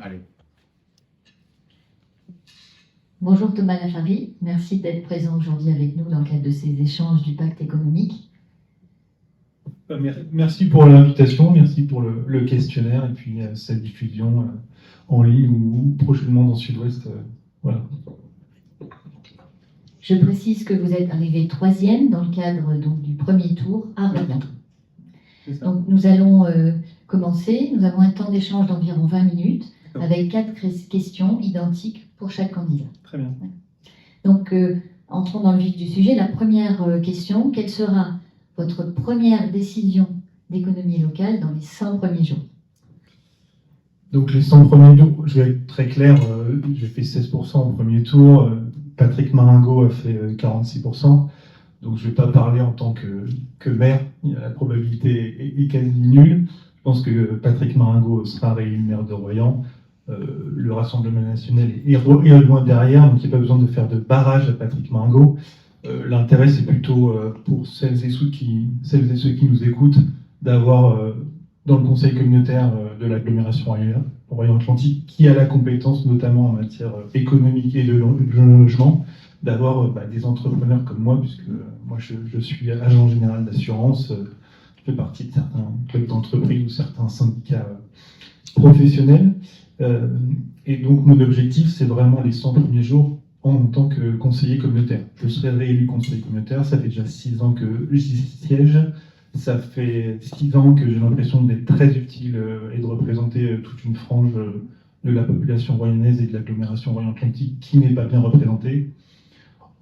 Allez. Bonjour Thomas Lafari, merci d'être présent aujourd'hui avec nous dans le cadre de ces échanges du pacte économique. Merci pour l'invitation, merci pour le questionnaire et puis cette diffusion en ligne ou prochainement dans Sud-Ouest. Voilà. Je précise que vous êtes arrivé 3e dans le cadre donc, du premier tour à Royan. Donc nous allons commencer, nous avons un temps d'échange d'environ 20 minutes avec 4 questions identiques pour chaque candidat. Très bien. Donc entrons dans le vif du sujet. La première question, quelle sera votre première décision d'économie locale dans les 100 premiers jours? Donc les 100 premiers jours, je vais être très clair, j'ai fait 16% au premier tour, Patrick Maringot a fait 46%, donc je ne vais pas parler en tant que maire, la probabilité est quasi nulle. Je pense que Patrick Maringot sera réélu maire de Royan, le Rassemblement national est loin derrière, donc il n'y a pas besoin de faire de barrage à Patrick Maringot. L'intérêt, c'est plutôt pour celles et ceux qui nous écoutent, d'avoir dans le conseil communautaire de l'agglomération Royan-Atlantique, qui a la compétence notamment en matière économique et de logement, d'avoir des entrepreneurs comme moi, puisque moi je suis agent général d'assurance, je fais partie de certains clubs d'entreprise ou certains syndicats professionnels. Et donc mon objectif, c'est vraiment les 100 premiers jours en tant que conseiller communautaire. Je serai réélu conseiller communautaire, ça fait déjà 6 ans que j'y siège, ça fait 6 ans que j'ai l'impression d'être très utile et de représenter toute une frange de la population royannaise et de l'agglomération Royan-Atlantique qui n'est pas bien représentée.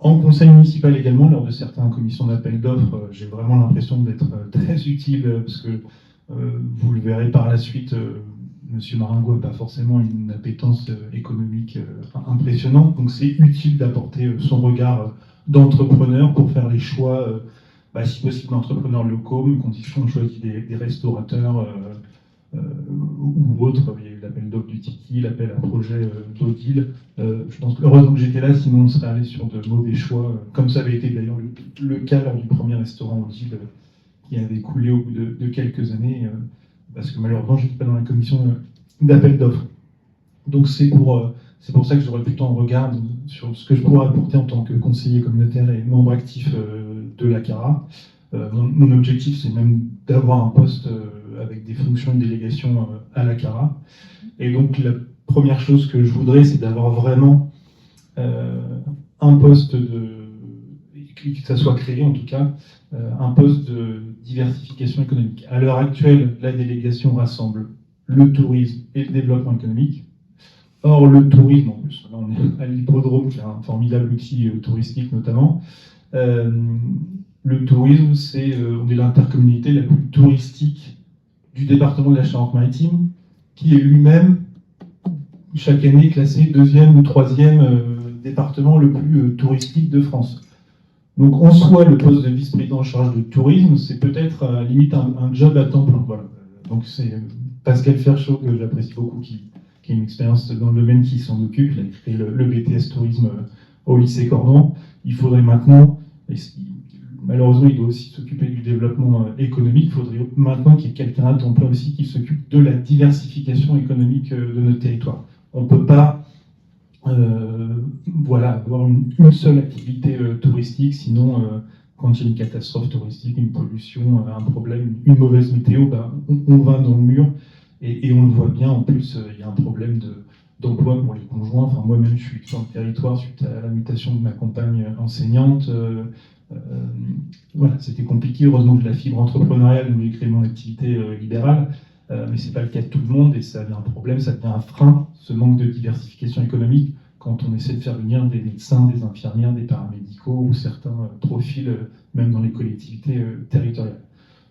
En conseil municipal également, lors de certaines commissions d'appel d'offres, j'ai vraiment l'impression d'être très utile parce que vous le verrez par la suite, Monsieur Maringot n'a pas forcément une appétence économique impressionnante, donc c'est utile d'apporter son regard d'entrepreneur pour faire les choix, si possible d'entrepreneurs locaux, mais quand on choisit des restaurateurs ou autres. Il y a eu l'appel d'offres du Tiki, l'appel à projet d'Odile. Je pense que heureusement que j'étais là, sinon on serait allé sur de mauvais choix, comme ça avait été d'ailleurs le cas lors du premier restaurant Odile qui avait coulé au bout de quelques années. Parce que malheureusement, je n'étais pas dans la commission d'appel d'offres. Donc c'est pour ça que j'aurais plutôt un regard sur ce que je pourrais apporter en tant que conseiller communautaire et membre actif de la CARA. Mon objectif, c'est même d'avoir un poste avec des fonctions de délégation à la CARA. Et donc la première chose que je voudrais, c'est d'avoir vraiment un poste que ça soit créé en tout cas, un poste de diversification économique. À l'heure actuelle, la délégation rassemble le tourisme et le développement économique. Or, le tourisme, en plus, là on est à l'hippodrome, qui est un formidable outil touristique notamment. Le tourisme, on est l'intercommunauté la plus touristique du département de la Charente-Maritime, qui est lui-même, chaque année, classé 2e ou 3e département le plus touristique de France. Donc, en soi, le poste de vice-président en charge de tourisme, c'est peut-être à la limite un job à temps plein. Voilà. Donc, c'est Pascal Ferchaud, que j'apprécie beaucoup, qui a une expérience dans le domaine, qui s'en occupe. Il a créé le BTS Tourisme au lycée Cordon. Il faudrait maintenant, malheureusement, il doit aussi s'occuper du développement économique. Il faudrait maintenant qu'il y ait quelqu'un à temps plein aussi qui s'occupe de la diversification économique de notre territoire. On ne peut pas avoir une seule activité touristique, sinon quand il y a une catastrophe touristique, une pollution, un problème, une mauvaise météo, on va dans le mur et on le voit bien. En plus, il y a un problème d'emploi pour les conjoints. Enfin, moi-même, je suis sur le territoire suite à la mutation de ma compagne enseignante. C'était compliqué. Heureusement que la fibre entrepreneuriale, j'ai créé mon activité libérale. Mais ce n'est pas le cas de tout le monde et ça devient un problème, ça devient un frein, ce manque de diversification économique, quand on essaie de faire venir des médecins, des infirmières, des paramédicaux ou certains profils, même dans les collectivités territoriales.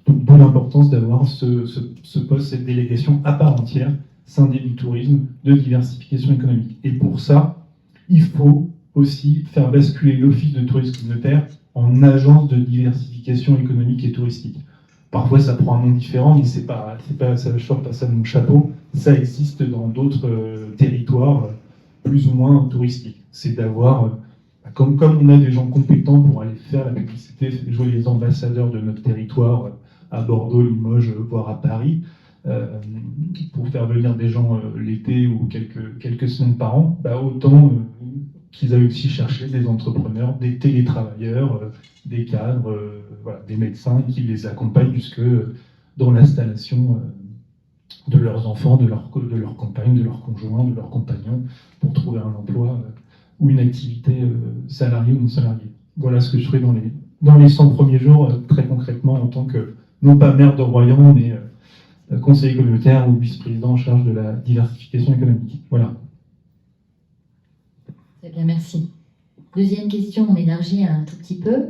Donc d'où l'importance d'avoir ce poste, cette délégation à part entière, scindée du tourisme, de diversification économique. Et pour ça, il faut aussi faire basculer l'Office de tourisme communautaire en agence de diversification économique et touristique. Parfois, ça prend un nom différent, mais ça ne sort pas ça de mon chapeau. Ça existe dans d'autres territoires plus ou moins touristiques. C'est d'avoir, comme on a des gens compétents pour aller faire la publicité, jouer les ambassadeurs de notre territoire à Bordeaux, Limoges, voire à Paris, pour faire venir des gens l'été ou quelques semaines par an, autant qu'ils aillent aussi chercher des entrepreneurs, des télétravailleurs, des cadres, voilà, des médecins qui les accompagnent jusque dans l'installation de leurs enfants, de leurs compagnes, de leurs conjoints, de leurs compagnons, pour trouver un emploi ou une activité salariée ou non salariée. Voilà ce que je ferai dans les 100 premiers jours, très concrètement, en tant que, non pas maire de Royan, mais conseiller communautaire ou vice-président en charge de la diversification économique. Voilà. Très bien, merci. Deuxième question, on élargit un tout petit peu.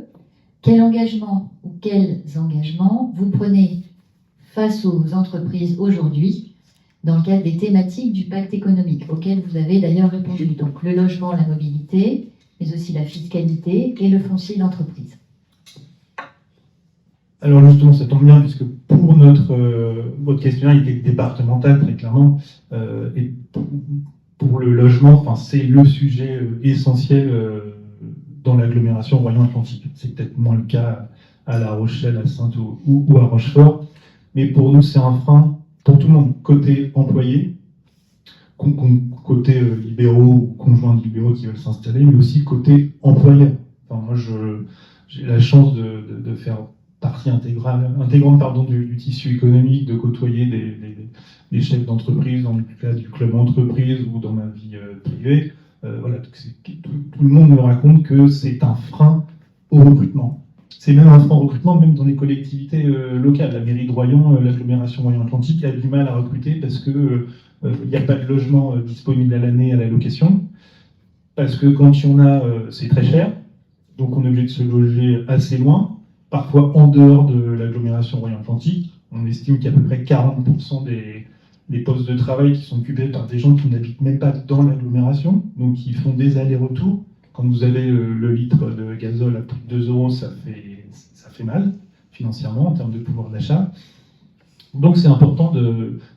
Quel engagement ou quels engagements vous prenez face aux entreprises aujourd'hui dans le cadre des thématiques du pacte économique, auxquelles vous avez d'ailleurs répondu? Donc le logement, la mobilité, mais aussi la fiscalité et le foncier d'entreprise. Alors justement, ça tombe bien, puisque pour votre questionnaire, il était départemental, très clairement, et pour le logement, c'est le sujet essentiel dans l'agglomération Royan-Atlantique. C'est peut-être moins le cas à La Rochelle, à Saintes ou à Rochefort, mais pour nous, c'est un frein pour tout le monde, côté employé, côté libéraux ou conjoints de libéraux qui veulent s'installer, mais aussi côté employeur. Moi, j'ai la chance de faire partie intégrante du tissu économique, de côtoyer des chefs d'entreprise dans le cadre du club entreprise ou dans ma vie privée. Voilà, tout le monde me raconte que c'est un frein au recrutement. C'est même un frein au recrutement, même dans les collectivités locales. La mairie de Royan, l'agglomération Royan-Atlantique, a du mal à recruter parce que il n'y a pas de logement disponible à l'année à la location. Parce que quand il y en a, c'est très cher. Donc on est obligé de se loger assez loin, parfois en dehors de l'agglomération Royan-Atlantique. On estime qu'il y a à peu près 40% des postes de travail qui sont occupés par des gens qui n'habitent même pas dans l'agglomération, donc qui font des allers-retours. Quand vous avez le litre de gazole à plus de 2 euros, ça fait mal financièrement en termes de pouvoir d'achat. Donc c'est important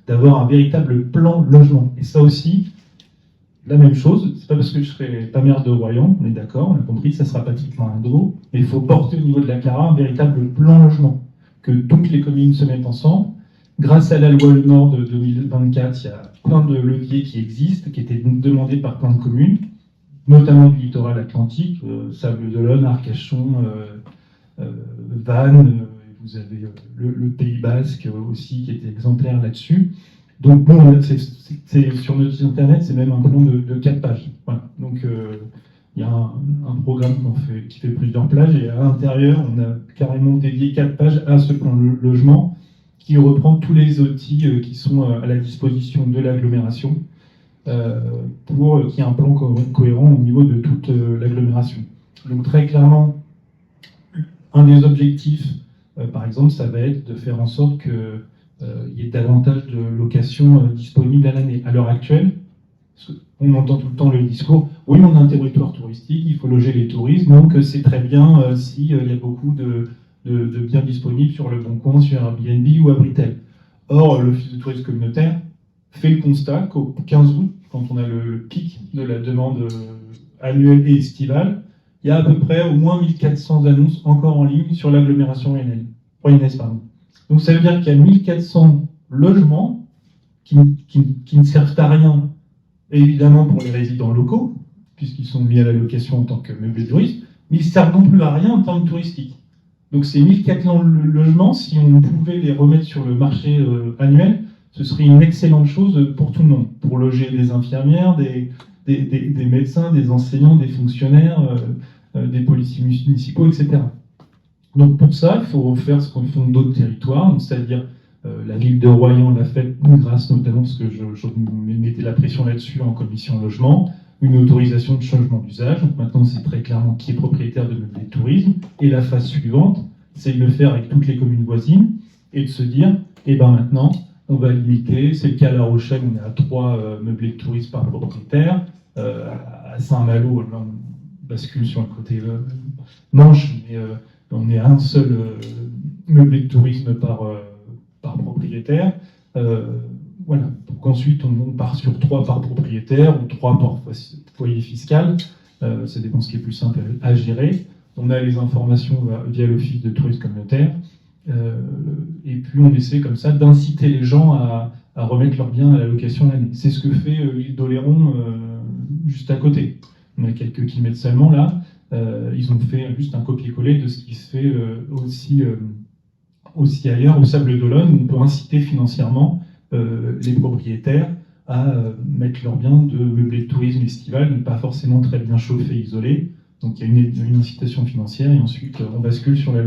d'avoir un véritable plan logement. Et ça aussi, la même chose, c'est pas parce que je serai pas maire de Royan, on est d'accord, on a compris, ça sera pas typiquement un dos, mais il faut porter au niveau de la CARA un véritable plan logement, que toutes les communes se mettent ensemble. Grâce à la loi Le Nord de 2024, il y a plein de leviers qui existent, qui étaient demandés par plein de communes, notamment du littoral atlantique, Sables-d'Olonne, Arcachon, Vannes, vous avez le Pays Basque aussi qui est exemplaire là-dessus. Donc bon, c'est sur notre site internet, c'est même un plan de 4 pages. Voilà. Donc il y a un programme qui fait plusieurs pages et à l'intérieur, on a carrément dédié 4 pages à ce plan logement qui reprend tous les outils qui sont à la disposition de l'agglomération pour qu'il y ait un plan cohérent au niveau de toute l'agglomération. Donc très clairement, un des objectifs, par exemple, ça va être de faire en sorte qu'il y ait davantage de locations disponibles à l'année. À l'heure actuelle, on entend tout le temps le discours, oui, on a un territoire touristique, il faut loger les touristes, donc c'est très bien s'il y a beaucoup de biens disponibles sur Le Bon Coin, sur Airbnb ou Abritel. Or, l'Office de tourisme communautaire fait le constat qu'au 15 août, quand on a le pic de la demande annuelle et estivale, il y a à peu près au moins 1400 annonces encore en ligne sur l'agglomération royannaise. Donc ça veut dire qu'il y a 1400 logements qui ne servent à rien, évidemment pour les résidents locaux, puisqu'ils sont mis à la location en tant que meublés de tourisme, mais ils ne servent non plus à rien en termes touristiques. Donc ces 1400 logements, si on pouvait les remettre sur le marché annuel, ce serait une excellente chose pour tout le monde, pour loger des infirmières, des médecins, des enseignants, des fonctionnaires, des policiers municipaux, etc. Donc pour ça, il faut faire ce qu'on font d'autres territoires, c'est-à-dire la ville de Royan l'a fait grâce notamment, parce que je mettais la pression là-dessus en commission logement, une autorisation de changement d'usage. Donc maintenant, c'est très clairement qui est propriétaire de meublés de tourisme. Et la phase suivante, c'est de le faire avec toutes les communes voisines et de se dire, maintenant, on va limiter. C'est le cas à La Rochelle, on est à 3 meublés de tourisme par propriétaire. À Saint-Malo, là, on bascule sur le côté Manche, mais on est à un seul meublé de tourisme par propriétaire. Voilà. Donc ensuite, on part sur 3 par propriétaire ou 3 par foyer fiscal. Ça dépend ce qui est plus simple à gérer. On a les informations via l'Office de tourisme communautaire. Et puis on essaie comme ça d'inciter les gens à remettre leurs biens à la location l'année. C'est ce que fait l'île d'Oléron juste à côté. On a quelques kilomètres seulement là. Ils ont fait juste un copier-coller de ce qui se fait aussi ailleurs, au Sable d'Olonne, où on peut inciter financièrement les propriétaires à mettre leurs biens de meublés de tourisme estival, mais pas forcément très bien chauffés, isolés. Donc il y a une incitation financière, et ensuite on bascule sur la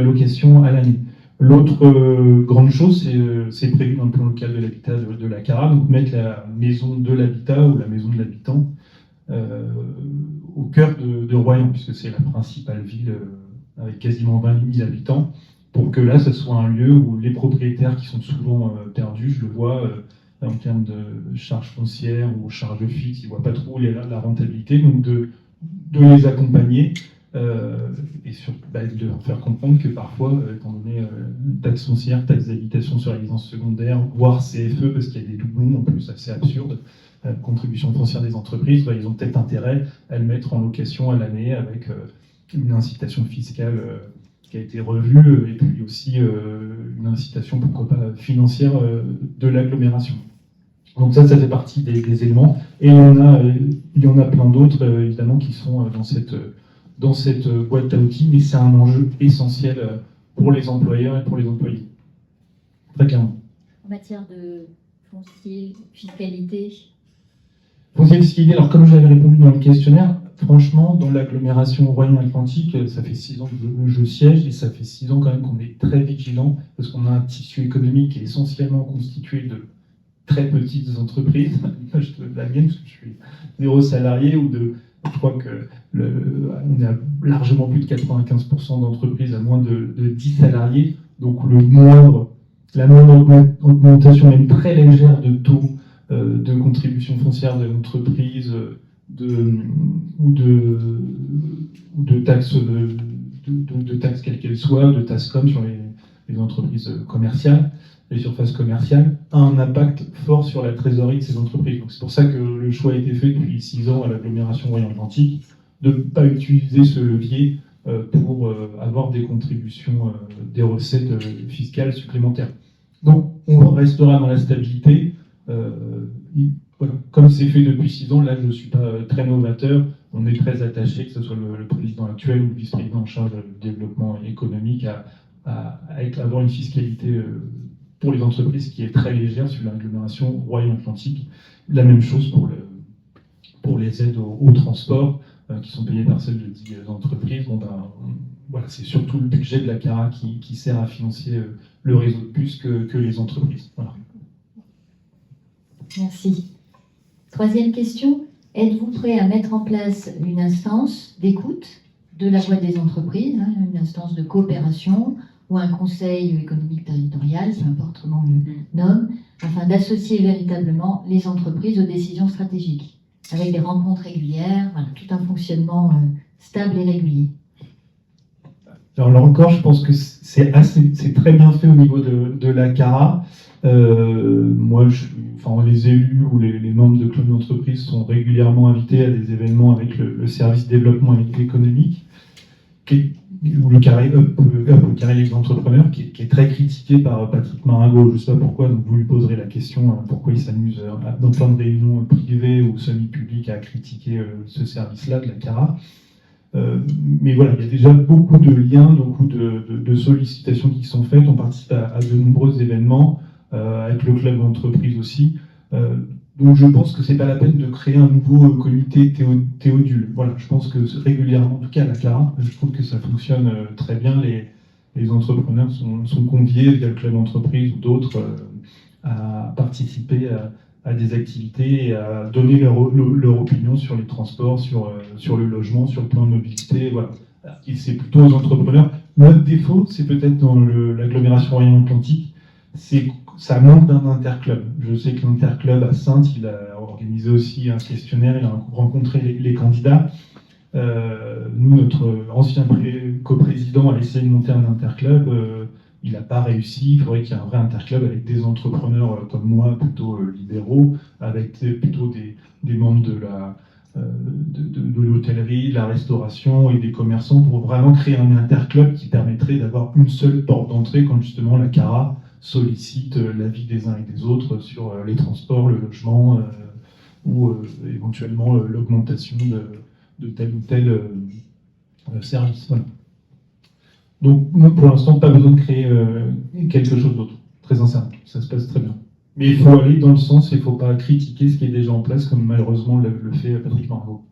location à l'année. L'autre grande chose, c'est prévu dans le plan local de l'habitat de la CARA, donc mettre la maison de l'habitat ou la maison de l'habitant au cœur de Royan, puisque c'est la principale ville avec quasiment 20 000 habitants, pour que là, ce soit un lieu où les propriétaires qui sont souvent perdus, je le vois en termes de charges foncières ou charges fixes, ils ne voient pas trop la rentabilité, donc de les accompagner et de leur faire comprendre que parfois, étant donné taxe foncière, taxe d'habitation sur la résidence secondaire, voire CFE, parce qu'il y a des doublons en plus assez absurdes, contribution foncière des entreprises, ils ont peut-être intérêt à le mettre en location à l'année avec une incitation fiscale qui a été revue, et puis aussi une incitation, pourquoi pas, financière de l'agglomération. Donc ça fait partie des éléments. Et il y en a plein d'autres, évidemment, qui sont dans cette boîte à outils, mais c'est un enjeu essentiel pour les employeurs et pour les employés. Très clairement. En matière de foncier, fiscalité. Foncier, fiscalité, alors comme j'avais répondu dans le questionnaire, franchement, dans l'agglomération Royan-Atlantique, ça fait 6 ans que je siège, et ça fait 6 ans quand même qu'on est très vigilant, parce qu'on a un tissu économique qui est essentiellement constitué de très petites entreprises, la mienne, parce que je suis 0 salarié, je crois qu'on est à largement plus de 95% d'entreprises à moins de 10 salariés, donc la moindre augmentation, même très légère de taux de contribution foncière de l'entreprise ou de taxes quelles qu'elles soient, de TASCOM sur les entreprises commerciales, les surfaces commerciales, a un impact fort sur la trésorerie de ces entreprises. Donc c'est pour ça que le choix a été fait depuis 6 ans à l'agglomération Royan-Atlantique de ne pas utiliser ce levier pour avoir des contributions, des recettes fiscales supplémentaires. Donc on restera dans la stabilité. Voilà. Comme c'est fait depuis 6 ans, là je ne suis pas très novateur, on est très attaché, que ce soit le président actuel ou le vice-président en charge du développement économique, à avoir une fiscalité pour les entreprises qui est très légère sur l'agglomération Royan-Atlantique. La même chose pour les aides au transport qui sont payées par celles de 10 entreprises. Voilà, c'est surtout le budget de la CARA qui sert à financer le réseau de bus que les entreprises. Voilà. Merci. Troisième question. Êtes-vous prêt à mettre en place une instance d'écoute de la voix des entreprises, une instance de coopération ou un conseil économique territorial, peu importe comment on le nomme, afin d'associer véritablement les entreprises aux décisions stratégiques, avec des rencontres régulières, voilà, tout un fonctionnement stable et régulier? Alors là encore, je pense que c'est très bien fait au niveau de la CARA. Les élus ou les membres de clubs d'entreprise sont régulièrement invités à des événements avec le service développement économique, ou le carré Up, le carré des entrepreneurs, qui est très critiqué par Patrick Maringot. Je ne sais pas pourquoi, donc vous lui poserez la question pourquoi il s'amuse dans plein de réunions privées ou semi-publiques à critiquer ce service-là de la CARA. Mais voilà, il y a déjà beaucoup de liens, beaucoup de sollicitations qui sont faites. On participe à de nombreux événements, avec le club d'entreprise aussi. Donc je pense que c'est pas la peine de créer un nouveau comité Théodule. Voilà, je pense que régulièrement, en tout cas à la CARA, je trouve que ça fonctionne très bien. Les entrepreneurs sont conviés via le club d'entreprise ou d'autres à participer à des activités et à donner leur opinion sur les transports, sur le logement, sur le plan de mobilité. Voilà. Et c'est plutôt aux entrepreneurs. Notre défaut, c'est peut-être dans l'agglomération Royan-Atlantique, ça manque d'un interclub. Je sais que l'interclub à Saintes, il a organisé aussi un questionnaire, il a rencontré les candidats. Nous, notre ancien coprésident a essayé de monter un interclub, il n'a pas réussi. Il faudrait qu'il y ait un vrai interclub avec des entrepreneurs comme moi, plutôt libéraux, avec plutôt des membres de l'hôtellerie, de la restauration et des commerçants pour vraiment créer un interclub qui permettrait d'avoir une seule porte d'entrée quand justement la CARA sollicite l'avis des uns et des autres sur les transports, le logement ou éventuellement l'augmentation de tel ou tel service. Voilà. Donc, pour l'instant, pas besoin de créer quelque chose d'autre. Très sincèrement, ça se passe très bien. Mais il faut aller dans le sens, il ne faut pas critiquer ce qui est déjà en place, comme malheureusement le fait Patrick Margot.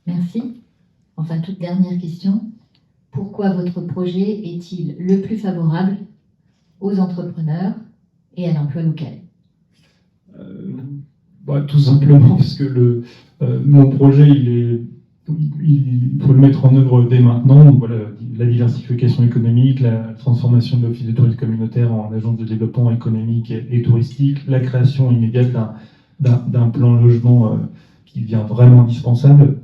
Merci. Enfin, toute dernière question. Pourquoi votre projet est-il le plus favorable aux entrepreneurs et à l'emploi local? Tout simplement parce que mon projet, il faut le mettre en œuvre dès maintenant. Donc voilà, la diversification économique, la transformation de l'Office de tourisme communautaire en agence de développement économique et touristique, la création immédiate d'un plan logement qui devient vraiment indispensable.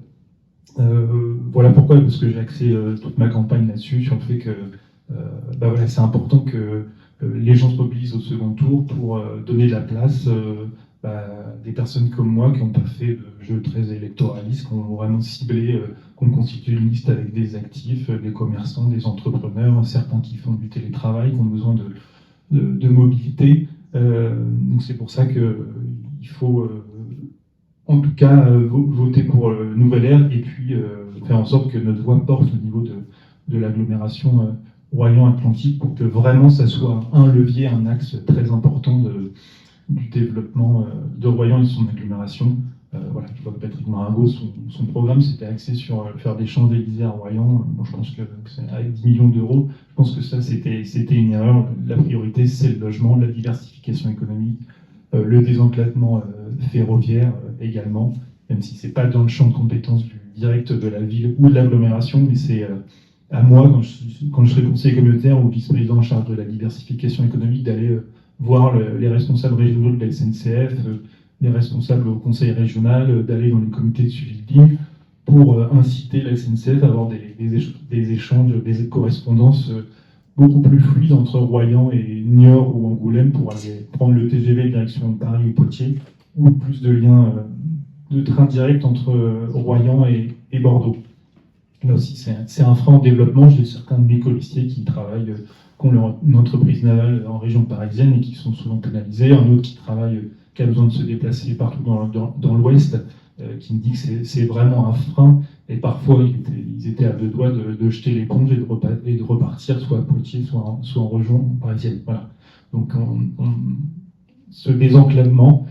Voilà pourquoi, parce que j'ai axé toute ma campagne là-dessus, sur le fait que voilà, c'est important que les gens se mobilisent au second tour pour donner de la place des personnes comme moi qui n'ont pas fait de jeu très électoraliste, qui ont vraiment ciblé, qu'on constitue une liste avec des actifs, des commerçants, des entrepreneurs, certains qui font du télétravail, qui ont besoin de mobilité. Donc c'est pour ça qu'il faut en tout cas voter pour Nouvelle Ère et puis faire en sorte que notre voix porte au niveau de l'agglomération Royan-Atlantique pour que vraiment ça soit un levier, un axe très important du développement de Royan et de son agglomération. Voilà, je vois que Patrick Margot, son programme c'était axé sur faire des Champs-Élysées à Royan. Bon, je pense que c'est avec 10 millions d'euros, je pense que ça c'était une erreur. La priorité c'est le logement, la diversification économique, le désenclavement ferroviaire également, même si c'est pas dans le champ de compétences direct de la ville ou de l'agglomération, mais c'est à moi, quand je serai conseiller communautaire ou vice-président en charge de la diversification économique, d'aller voir les responsables régionaux de la SNCF, les responsables au conseil régional, d'aller dans les comités de suivi de ligne pour inciter la SNCF à avoir des échanges, des correspondances beaucoup plus fluides entre Royan et Niort ou Angoulême pour aller prendre le TGV direction Paris ou Poitiers, ou plus de liens de train direct entre Royan et Bordeaux. Là aussi, c'est un frein en développement. J'ai certains de mes colistiers qui travaillent, qui ont une entreprise navale en région parisienne et qui sont souvent pénalisés. Un autre qui a besoin de se déplacer partout dans l'Ouest, qui me dit que c'est vraiment un frein. Et parfois, ils étaient à deux doigts de jeter l'éponge et de repartir soit à Poitiers, soit en région parisienne. Voilà. Donc, ce désenclavement,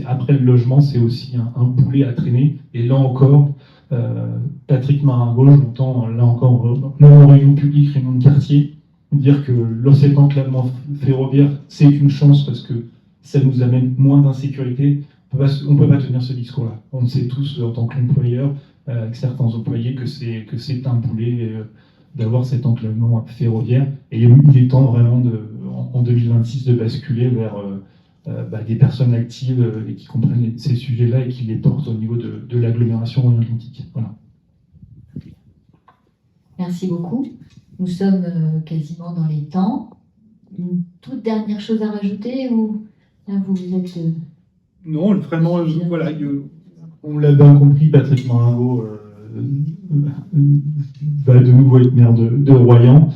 après le logement, c'est aussi un boulet à traîner. Et là encore, Patrick Margot, j'entends là encore, même en réunion publique, réunion de quartier, dire que cet enclavement ferroviaire, c'est une chance parce que ça nous amène moins d'insécurité. On ne peut pas tenir ce discours-là. On sait tous, en tant qu'employeur, avec certains employés, que c'est un boulet d'avoir cet enclavement ferroviaire. Et il est temps vraiment, en 2026, de basculer vers des personnes actives et qui comprennent ces sujets-là et qui les portent au niveau de l'agglomération Royan-Atlantique. Voilà. Merci beaucoup. Nous sommes quasiment dans les temps. Une toute dernière chose à rajouter ou là vous êtes... Non, vraiment, voilà, on l'a bien compris, Patrick Margot va de nouveau être maire de Royan.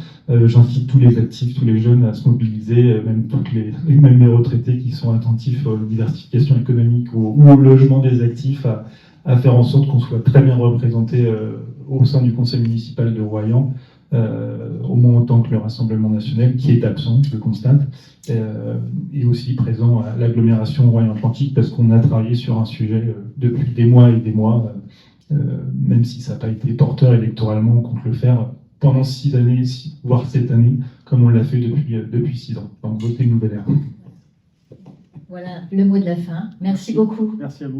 J'incite tous les actifs, tous les jeunes à se mobiliser, même les retraités qui sont attentifs à la diversification économique ou au logement des actifs, à faire en sorte qu'on soit très bien représenté au sein du conseil municipal de Royan, au moins autant que le Rassemblement national, qui est absent, je le constate, et aussi présent à l'agglomération Royan-Atlantique, parce qu'on a travaillé sur un sujet depuis des mois et des mois, même si ça n'a pas été porteur électoralement, on compte le faire pendant 6 années, voire 7 années, comme on l'a fait depuis 6 ans. Donc votez Nouvelle Ère. Voilà le mot de la fin. Merci beaucoup. Merci à vous.